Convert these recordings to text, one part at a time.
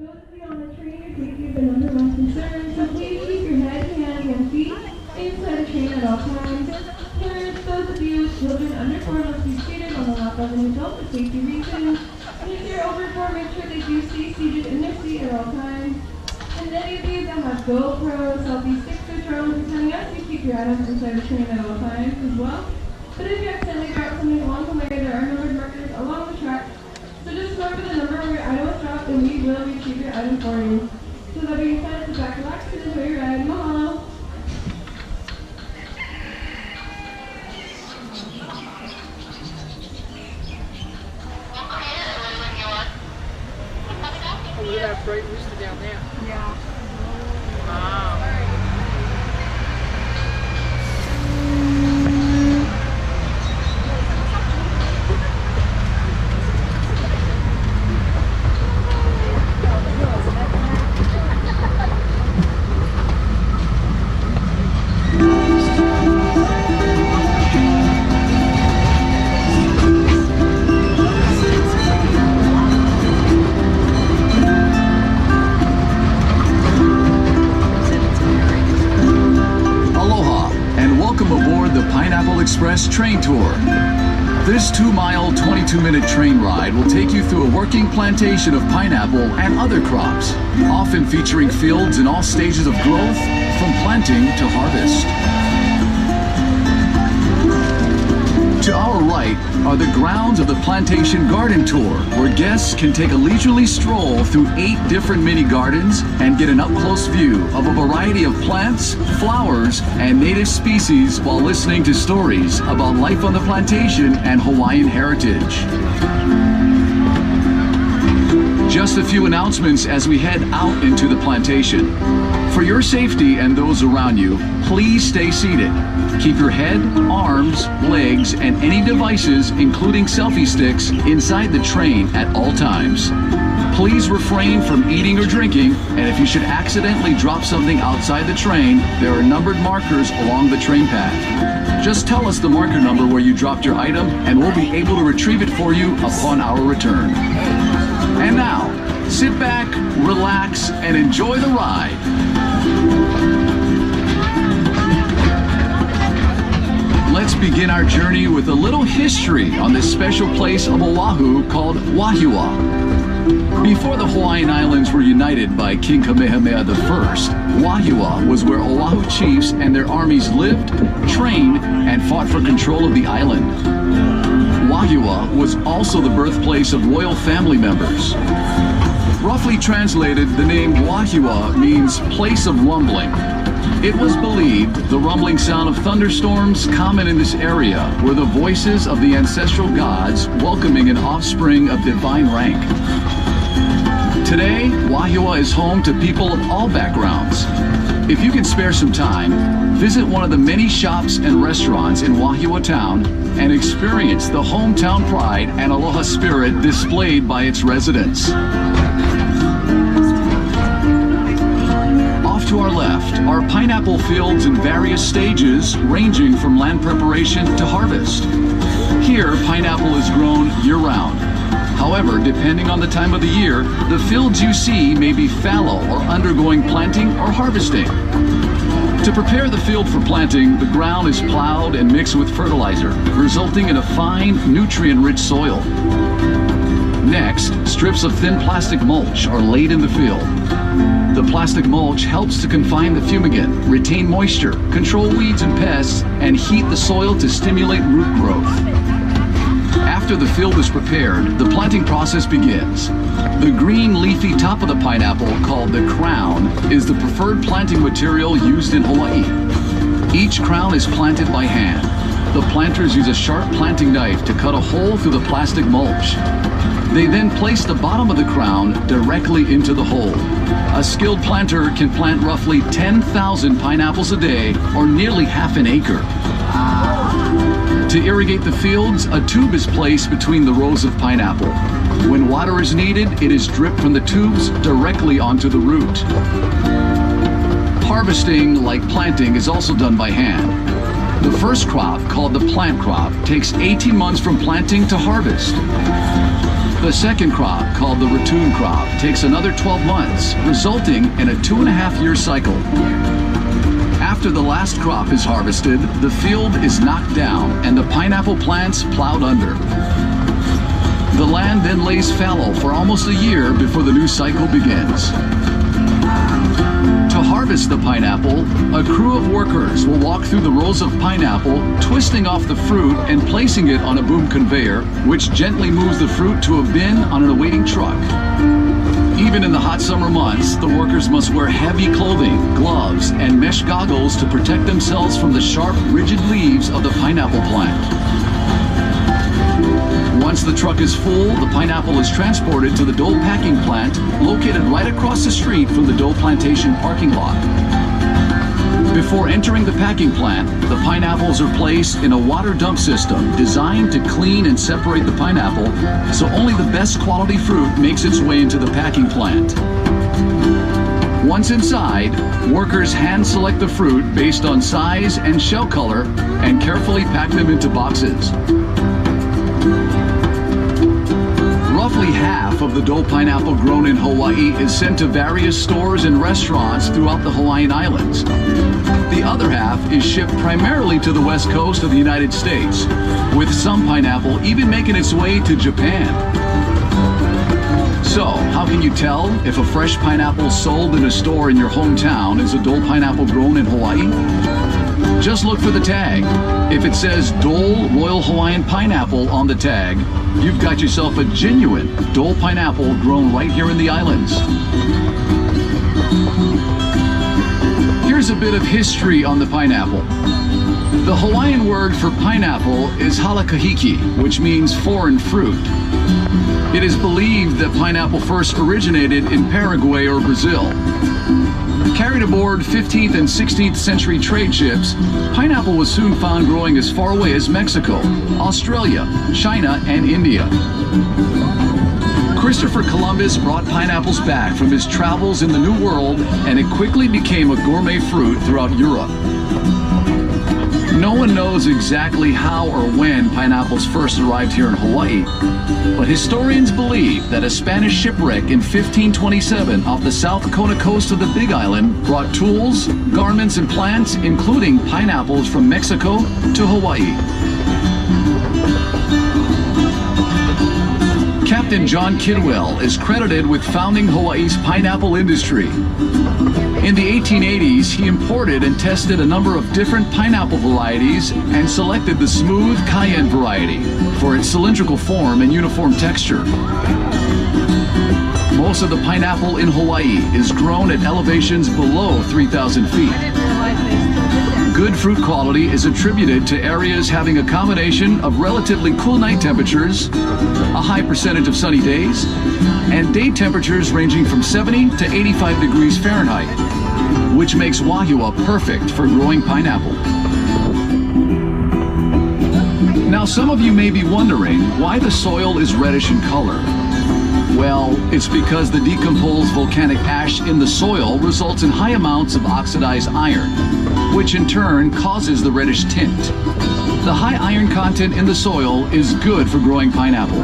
Those of you on the train are taking the number one concern, so please keep your head, hands, and feet inside the train at all times. Parents, those of you with children under 4 must be seated on the lap of an adult for safety reasons. And if you're over 4, make sure that you stay seated in their seat at all times. And any of you that have GoPros, selfie sticks, or drones, we're telling us you keep your items inside the train at all times as well. But if you accidentally drop something along the way, there are numbered markers along the track. So just remember the number where your item was dropped and we will retrieve your item for you. So that being said, sit back, relax, and enjoy your ride. Mahalo! Oh, look at that bright rooster down there. Yeah. Wow. Express train tour. This 2-mile, 22-minute train ride will take you through a working plantation of pineapple and other crops, often featuring fields in all stages of growth, from planting to harvest. To our right are the grounds of the Plantation Garden Tour, where guests can take a leisurely stroll through 8 different mini gardens and get an up-close view of a variety of plants, flowers, and native species while listening to stories about life on the plantation and Hawaiian heritage. Just a few announcements as we head out into the plantation. For your safety and those around you, please stay seated. Keep your head, arms, legs, and any devices, including selfie sticks, inside the train at all times. Please refrain from eating or drinking, and if you should accidentally drop something outside the train, there are numbered markers along the train path. Just tell us the marker number where you dropped your item, and we'll be able to retrieve it for you upon our return. And now, sit back, relax, and enjoy the ride. Let's begin our journey with a little history on this special place of Oahu called Wahiawa. Before the Hawaiian Islands were united by King Kamehameha I, Wahiawa was where Oahu chiefs and their armies lived, trained, and fought for control of the island. Wahiawa was also the birthplace of royal family members. Roughly translated, the name Wahiawa means place of rumbling. It was believed the rumbling sound of thunderstorms common in this area were the voices of the ancestral gods welcoming an offspring of divine rank. Today, Wahiawa is home to people of all backgrounds. If you can spare some time, visit one of the many shops and restaurants in Wahiawa town and experience the hometown pride and aloha spirit displayed by its residents. To our left are pineapple fields in various stages, ranging from land preparation to harvest. Here, pineapple is grown year-round. However, depending on the time of the year, the fields you see may be fallow or undergoing planting or harvesting. To prepare the field for planting, the ground is plowed and mixed with fertilizer, resulting in a fine, nutrient-rich soil. Next, strips of thin plastic mulch are laid in the field. The plastic mulch helps to confine the fumigant, retain moisture, control weeds and pests, and heat the soil to stimulate root growth. After the field is prepared, the planting process begins. The green leafy top of the pineapple, called the crown, is the preferred planting material used in Hawaii. Each crown is planted by hand. The planters use a sharp planting knife to cut a hole through the plastic mulch. They then place the bottom of the crown directly into the hole. A skilled planter can plant roughly 10,000 pineapples a day, or nearly half an acre. To irrigate the fields, a tube is placed between the rows of pineapple. When water is needed, it is dripped from the tubes directly onto the root. Harvesting, like planting, is also done by hand. The first crop, called the plant crop, takes 18 months from planting to harvest. The second crop, called the ratoon crop, takes another 12 months, resulting in a 2.5-year cycle. After the last crop is harvested, the field is knocked down and the pineapple plants plowed under. The land then lays fallow for almost a year before the new cycle begins. To harvest the pineapple, a crew of workers will walk through the rows of pineapple, twisting off the fruit and placing it on a boom conveyor, which gently moves the fruit to a bin on an awaiting truck. Even in the hot summer months, the workers must wear heavy clothing, gloves, and mesh goggles to protect themselves from the sharp, rigid leaves of the pineapple plant. Once the truck is full, the pineapple is transported to the Dole packing plant, located right across the street from the Dole Plantation parking lot. Before entering the packing plant, the pineapples are placed in a water dump system designed to clean and separate the pineapple, so only the best quality fruit makes its way into the packing plant. Once inside, workers hand select the fruit based on size and shell color and carefully pack them into boxes. Roughly half of the Dole pineapple grown in Hawaii is sent to various stores and restaurants throughout the Hawaiian Islands. The other half is shipped primarily to the west coast of the United States, with some pineapple even making its way to Japan. So, how can you tell if a fresh pineapple sold in a store in your hometown is a Dole pineapple grown in Hawaii? Just look for the tag. If it says Dole Royal Hawaiian Pineapple on the tag, you've got yourself a genuine Dole pineapple grown right here in the islands. Here's a bit of history on the pineapple. The Hawaiian word for pineapple is halakahiki, which means foreign fruit. It is believed that pineapple first originated in Paraguay or Brazil. Carried aboard 15th and 16th century trade ships, pineapple was soon found growing as far away as Mexico, Australia, China, and India. Christopher Columbus brought pineapples back from his travels in the New World, and it quickly became a gourmet fruit throughout Europe. No one knows exactly how or when pineapples first arrived here in Hawaii, but historians believe that a Spanish shipwreck in 1527 off the South Kona coast of the Big Island brought tools, garments, and plants, including pineapples, from Mexico to Hawaii. Captain John Kidwell is credited with founding Hawaii's pineapple industry. In the 1880s, he imported and tested a number of different pineapple varieties and selected the smooth cayenne variety for its cylindrical form and uniform texture. Most of the pineapple in Hawaii is grown at elevations below 3,000 feet. Good fruit quality is attributed to areas having a combination of relatively cool night temperatures, a high percentage of sunny days, and day temperatures ranging from 70 to 85 degrees Fahrenheit, which makes Wahiawa perfect for growing pineapple. Now, some of you may be wondering why the soil is reddish in color. Well, it's because the decomposed volcanic ash in the soil results in high amounts of oxidized iron, which in turn causes the reddish tint. The high iron content in the soil is good for growing pineapple.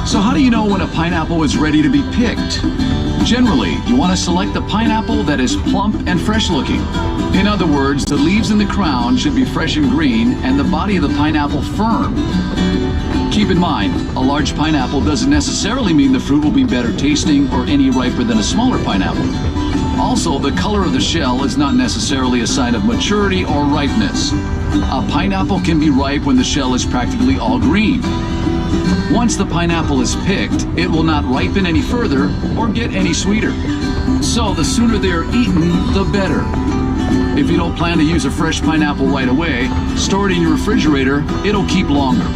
So how do you know when a pineapple is ready to be picked? Generally, you want to select a pineapple that is plump and fresh looking. In other words, the leaves in the crown should be fresh and green and the body of the pineapple firm. Keep in mind, a large pineapple doesn't necessarily mean the fruit will be better tasting or any riper than a smaller pineapple. Also, the color of the shell is not necessarily a sign of maturity or ripeness. A pineapple can be ripe when the shell is practically all green. Once the pineapple is picked, it will not ripen any further or get any sweeter. So the sooner they are eaten, the better. If you don't plan to use a fresh pineapple right away, store it in your refrigerator, it'll keep longer.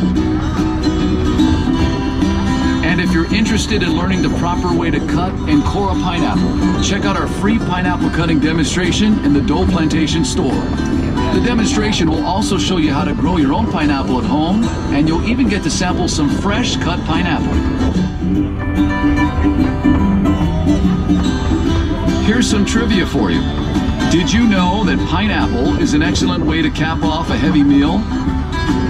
And if you're interested in learning the proper way to cut and core a pineapple, check out our free pineapple cutting demonstration in the Dole Plantation store. The demonstration will also show you how to grow your own pineapple at home, and you'll even get to sample some fresh cut pineapple. Here's some trivia for you. Did you know that pineapple is an excellent way to cap off a heavy meal?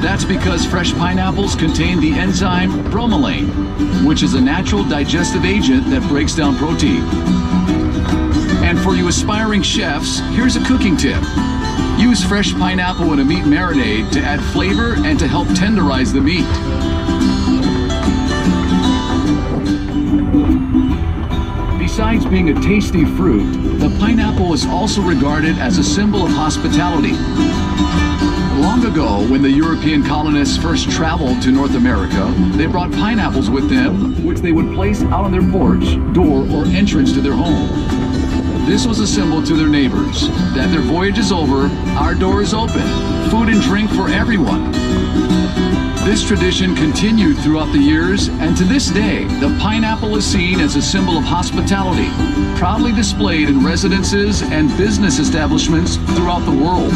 That's because fresh pineapples contain the enzyme bromelain, which is a natural digestive agent that breaks down protein. And for you aspiring chefs, here's a cooking tip. Use fresh pineapple in a meat marinade to add flavor and to help tenderize the meat. Besides being a tasty fruit, the pineapple is also regarded as a symbol of hospitality. Long ago, when the European colonists first traveled to North America, they brought pineapples with them, which they would place out on their porch, door, or entrance to their home. This was a symbol to their neighbors that their voyage is over, our door is open, food and drink for everyone. This tradition continued throughout the years, and to this day, the pineapple is seen as a symbol of hospitality, proudly displayed in residences and business establishments throughout the world.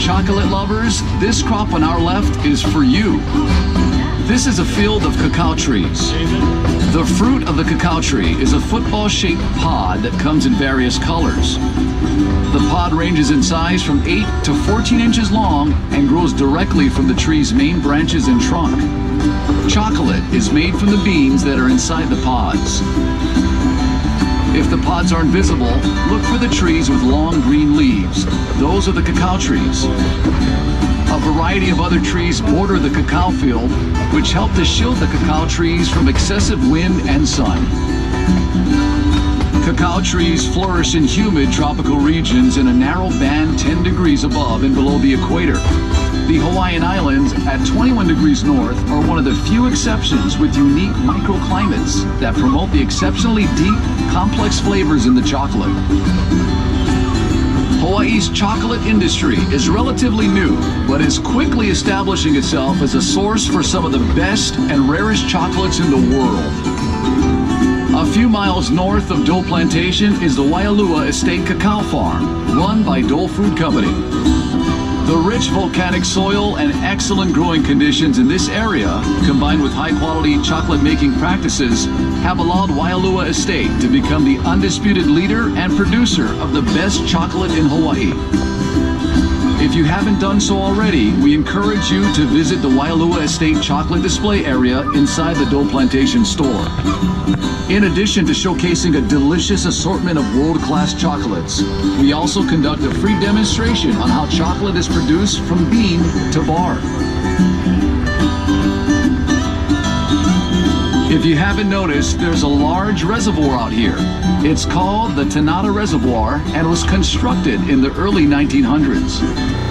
Chocolate lovers, this crop on our left is for you. This is a field of cacao trees. The fruit of the cacao tree is a football-shaped pod that comes in various colors. The pod ranges in size from 8 to 14 inches long and grows directly from the tree's main branches and trunk. Chocolate is made from the beans that are inside the pods. If the pods aren't visible, look for the trees with long green leaves. Those are the cacao trees. A variety of other trees border the cacao field, which help to shield the cacao trees from excessive wind and sun. Cacao trees flourish in humid tropical regions in a narrow band 10 degrees above and below the equator. The Hawaiian Islands, at 21 degrees north, are one of the few exceptions with unique microclimates that promote the exceptionally deep, complex flavors in the chocolate. Hawaii's chocolate industry is relatively new, but is quickly establishing itself as a source for some of the best and rarest chocolates in the world. A few miles north of Dole Plantation is the Waialua Estate Cacao Farm, run by Dole Food Company. The rich volcanic soil and excellent growing conditions in this area, combined with high-quality chocolate-making practices, have allowed Waialua Estate to become the undisputed leader and producer of the best chocolate in Hawaii. If you haven't done so already, we encourage you to visit the Waialua Estate chocolate display area inside the Dole Plantation store. In addition to showcasing a delicious assortment of world-class chocolates, we also conduct a free demonstration on how chocolate is produced from bean to bar. If you haven't noticed, there's a large reservoir out here. It's called the Tanata Reservoir and was constructed in the early 1900s.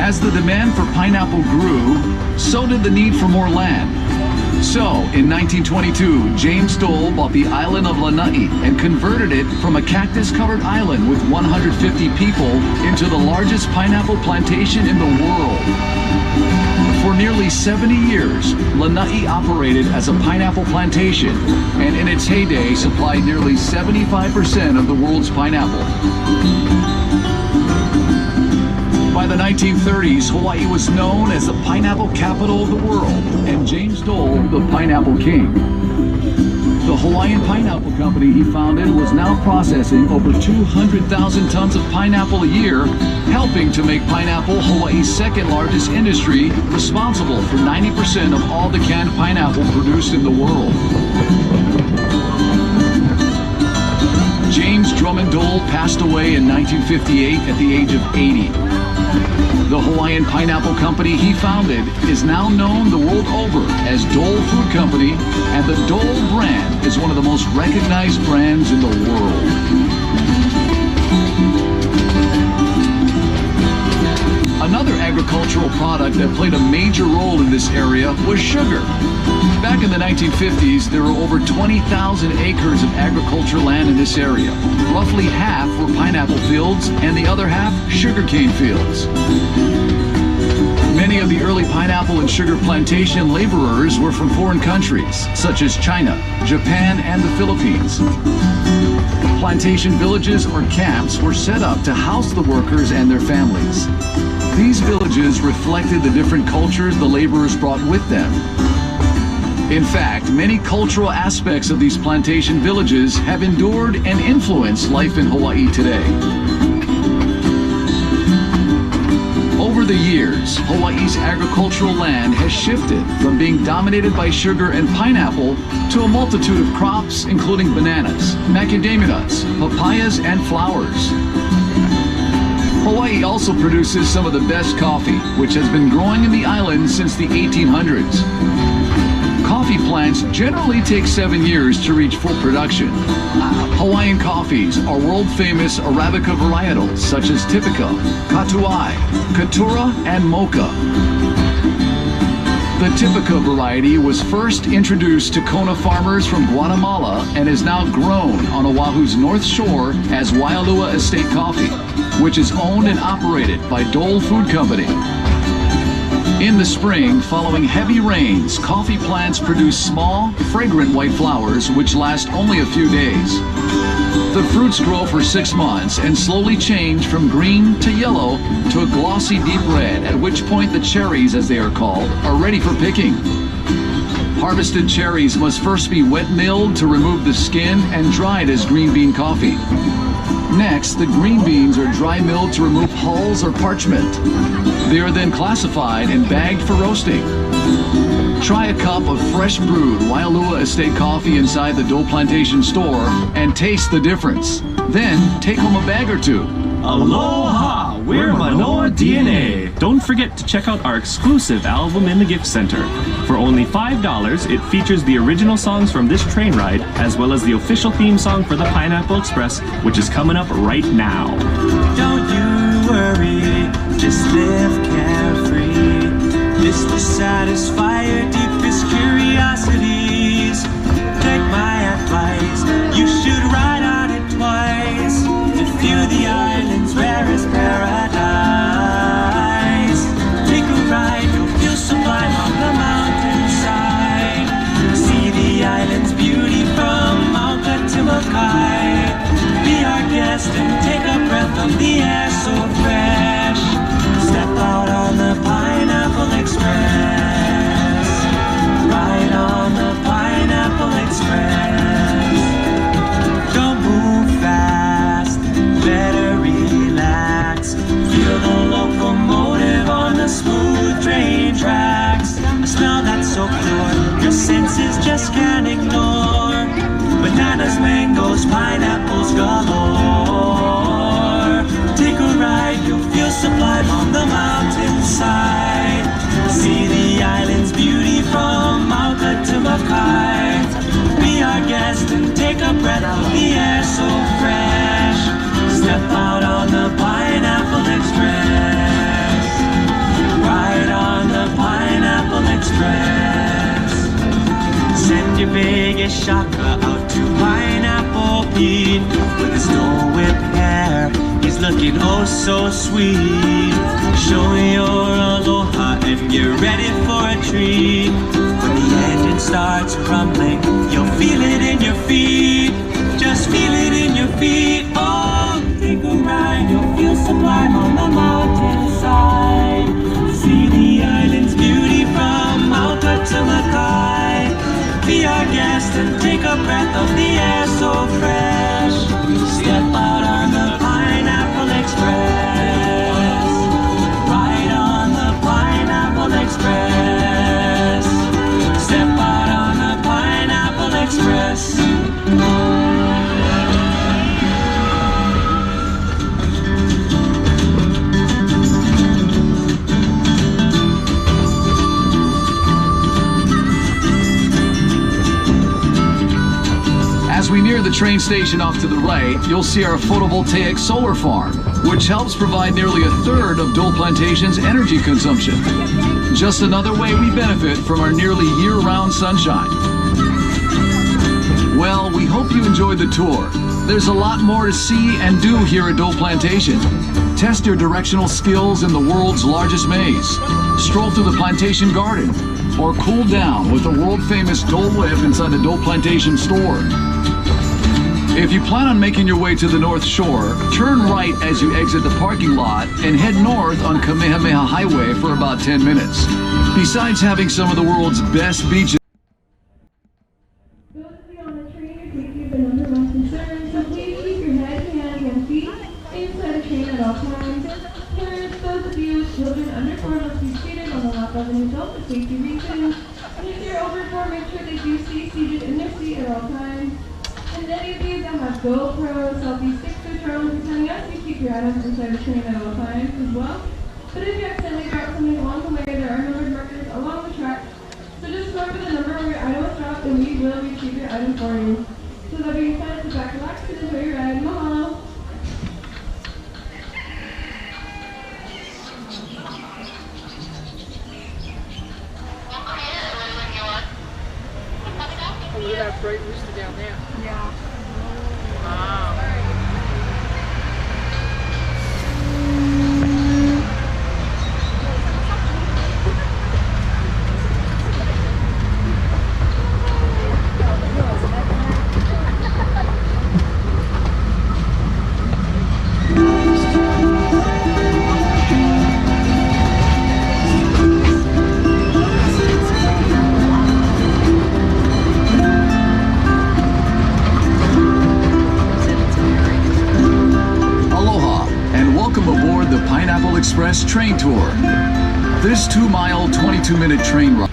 As the demand for pineapple grew, so did the need for more land. So, in 1922, James Dole bought the island of Lanai and converted it from a cactus-covered island with 150 people into the largest pineapple plantation in the world. For nearly 70 years, Lanai operated as a pineapple plantation, and in its heyday supplied nearly 75% of the world's pineapple. By the 1930s, Hawaii was known as the pineapple capital of the world, and James Dole, the pineapple king. The Hawaiian Pineapple Company he founded was now processing over 200,000 tons of pineapple a year, helping to make pineapple Hawaii's second largest industry, responsible for 90% of all the canned pineapple produced in the world. James Drummond Dole passed away in 1958 at the age of 80. The Hawaiian Pineapple Company he founded is now known the world over as Dole Food Company, and the Dole brand is one of the most recognized brands in the world. Another agricultural product that played a major role in this area was sugar. Back in the 1950s, there were over 20,000 acres of agricultural land in this area. Roughly half were pineapple fields and the other half sugarcane fields. Many of the early pineapple and sugar plantation laborers were from foreign countries, such as China, Japan, and the Philippines. Plantation villages or camps were set up to house the workers and their families. These villages reflected the different cultures the laborers brought with them. In fact, many cultural aspects of these plantation villages have endured and influenced life in Hawaii today. Over the years, Hawaii's agricultural land has shifted from being dominated by sugar and pineapple to a multitude of crops, including bananas, macadamia nuts, papayas, and flowers. Hawaii also produces some of the best coffee, which has been growing in the island since the 1800s. Coffee plants generally take 7 years to reach full production. Hawaiian coffees are world-famous Arabica varietals such as Typica, Katuai, Katura, and Mocha. The Typica variety was first introduced to Kona farmers from Guatemala and is now grown on Oahu's North Shore as Waialua Estate Coffee, which is owned and operated by Dole Food Company. In the spring, following heavy rains, coffee plants produce small, fragrant white flowers which last only a few days. The fruits grow for 6 months and slowly change from green to yellow to a glossy deep red, at which point the cherries, as they are called, are ready for picking. Harvested cherries must first be wet milled to remove the skin and dried as green bean coffee. Next, the green beans are dry milled to remove hulls or parchment. They are then classified and bagged for roasting. Try a cup of fresh brewed Waialua Estate coffee inside the Dole Plantation store and taste the difference. Then take home a bag or two. Aloha! We're Manoa DNA! Don't forget to check out our exclusive album in the gift center. For only $5, it features the original songs from this train ride, as well as the official theme song for the Pineapple Express, which is coming up right now. Don't you worry, just live carefree. This to satisfy your deepest curiosities. Take my advice, you should ride on it twice to view the island's rarest paradise. Take a ride, you'll feel sublime on the mountainside. See the island's beauty from Mauka to Makai. Be our guest and take a breath of the air so fresh. Step out on the Pineapple Express. Ride on the Pineapple Express. Don't move fast, better relax. Feel the locomotive on the smooth train tracks. A smell that's so pure, your senses just can't ignore. Bananas, mangoes, pineapples galore. Take a ride, you'll feel sublime on the mountainside. See the island's beauty from Mauka to Makai. Be our guest and take a breath of the air so fresh. Step out on the Pineapple Express. looking oh so sweet. Show your aloha and get ready for a treat. When the engine starts rumbling, you'll feel it in your feet. Just feel it in your feet. Oh, take a ride, you'll feel sublime on the mountainside. See the island's beauty from Mauka to Makai. Be our guest and take a breath of the air so fresh. Step out on the Pineapple Express. Ride on the Pineapple Express. Step out on the Pineapple Express. As we near the train station off to the right, you'll see our photovoltaic solar farm, which helps provide nearly a third of Dole Plantation's energy consumption. Just another way we benefit from our nearly year-round sunshine. Well, we hope you enjoyed the tour. There's a lot more to see and do here at Dole Plantation. Test your directional skills in the world's largest maze. Stroll through the plantation garden, or cool down with the world-famous Dole Whip inside the Dole Plantation store. If you plan on making your way to the North Shore, turn right as you exit the parking lot and head north on Kamehameha Highway for about 10 minutes. Besides having some of the world's best beaches, Those of you on the train are taking the number one concern, so please keep your head, hands, and feet inside the train at all times. Parents, those of you with children under 4 must be seated on the lap of an adult for safety reasons. And if they're over 4, make sure they do stay seated in their seat at all times. And any of you that have GoPros, selfie sticks, or drones, telling us to keep your items inside the train at all times as well. But if you accidentally drop something along the way, there are numbered markers along the track. So just remember the number where your item was dropped and we will retrieve your item for you. So that being said, sit back, relax, and enjoy your ride. Mahalo! Oh, look at that freight rooster down there. Yeah. Wow. Express train tour. This 2-mile, 22-minute train ride.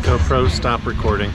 GoPro, stop recording.